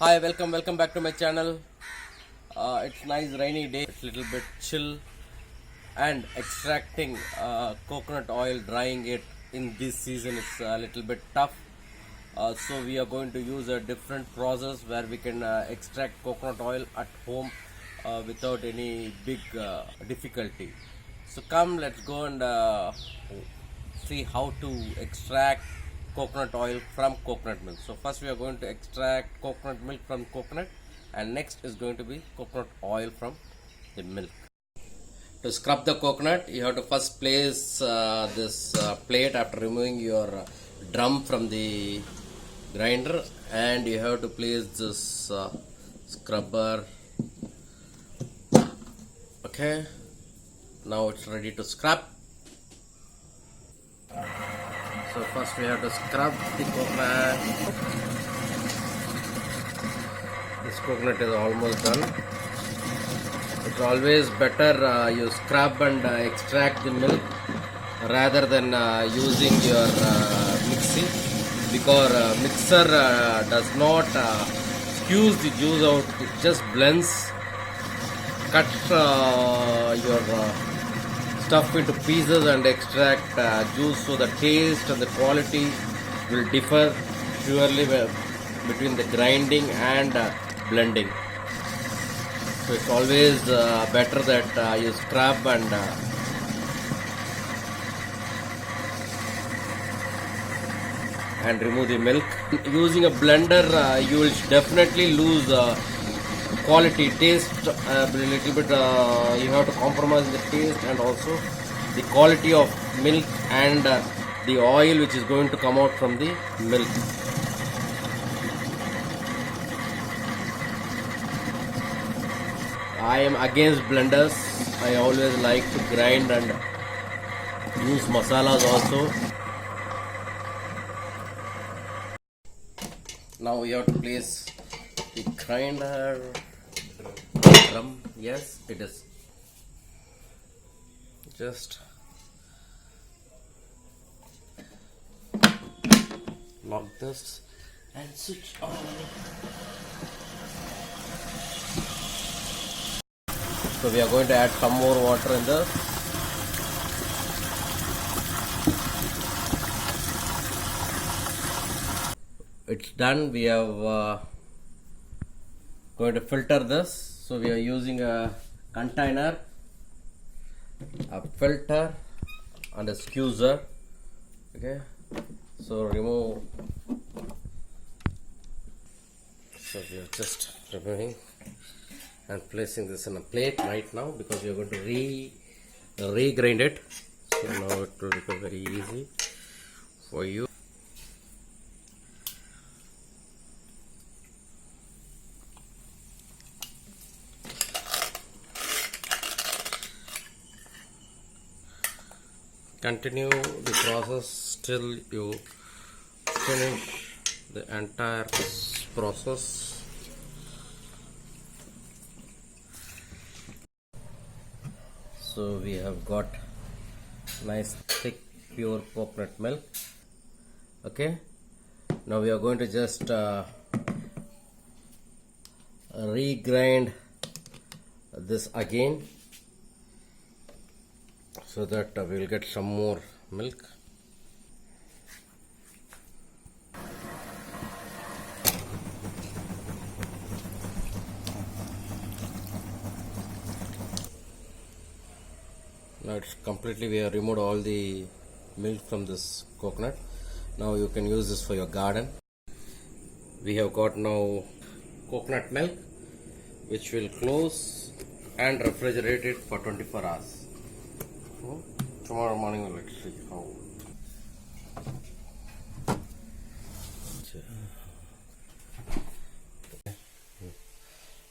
Hi, welcome back to my channel. It's nice rainy day. It's a little bit chill, and extracting coconut oil, drying it in this season is a little bit tough. So we are going to use a different process where we can extract coconut oil at home without any big difficulty. So come, let's go and see how to extract coconut oil from coconut milk. So first we are going to extract coconut milk from coconut, and next is going to be coconut oil from the milk. To scrub the coconut, you have to first place this plate after removing your drum from the grinder, and you have to place this scrubber. Okay, now it's ready to scrub. So first we have to scrub the coconut. This coconut is almost done. It's always better you scrub and extract the milk rather than using your mixie, because mixer does not squeeze the juice out. It just blends, cut your stuff into pieces and extract juice, so the taste and the quality will differ surely between the grinding and blending. So it's always better that you scrub and remove the milk. Using a blender, you will definitely lose quality, taste a little bit. You have to compromise the taste and also the quality of milk and the oil which is going to come out from the milk. I am against blenders. I always like to grind and use masalas also. Now we have to place the grinder drum. Yes, it is. Just lock this and switch on. So we are going to add some more water in this. It's done. We have going to filter this. So we are using a container, a filter and a squeezer. Okay, so remove. So we are just removing and placing this in a plate right now, because we are going to re-grind it. So now it will become very easy for you. Continue the process till you finish the entire process. So we have got nice thick pure coconut milk. Okay, now we are going to just re-grind this again, so that we will get some more milk. Now it's completely, we have removed all the milk from this coconut. Now you can use this for your garden. We have got now coconut milk, which will close and refrigerate it for 24 hours. Tomorrow morning let's see how.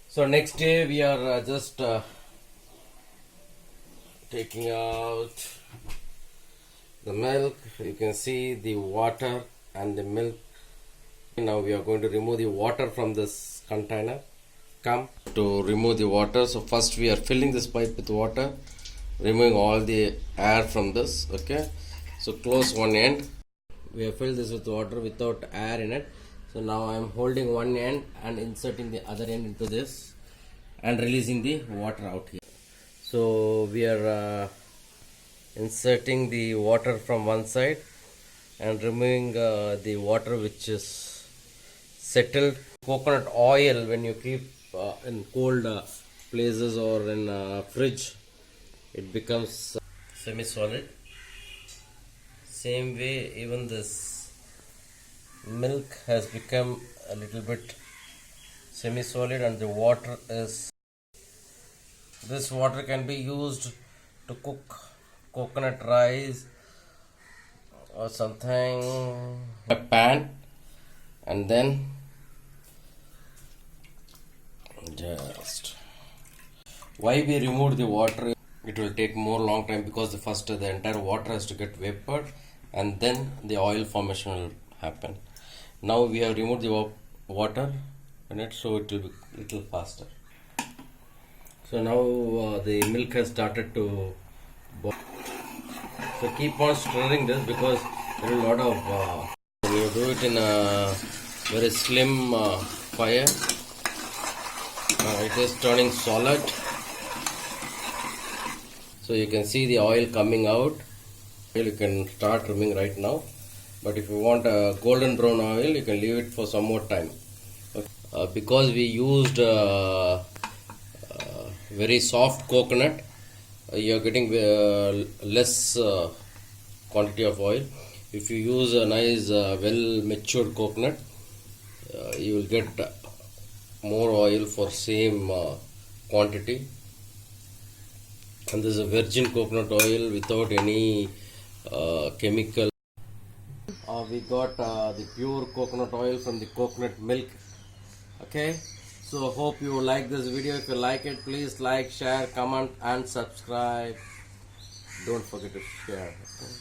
So next day we are just taking out the milk. You can see the water and the milk. Now we are going to remove the water from this container. Come to remove the water. So first we are filling this pipe with water, removing all the air from this. Okay, so close one end. We have filled this with water without air in it. So now I am holding one end and inserting the other end into this and releasing the water out here. So we are inserting the water from one side and removing the water which is settled. Coconut oil, when you keep in cold places or in fridge, it becomes semi-solid. Same way, even this milk has become a little bit semi-solid, and the water is, this water can be used to cook coconut rice or something, a pan, and then just, why we remove the water, it will take more long time, because the entire water has to get vapor and then the oil formation will happen. Now we have removed the water in it, so it will be little faster. So now the milk has started to boil. So keep on stirring this, because there is a lot of when you do it in a very slim fire, it is turning solid. So you can see the oil coming out. You can start removing right now, but if you want a golden brown oil, you can leave it for some more time. Because we used very soft coconut, you are getting less quantity of oil. If you use a nice well matured coconut, you will get more oil for same quantity. And this is a virgin coconut oil without any chemical. We got the pure coconut oil from the coconut milk. Okay, so hope you like this video. If you like it, please like, share, comment and subscribe. Don't forget to share. Okay?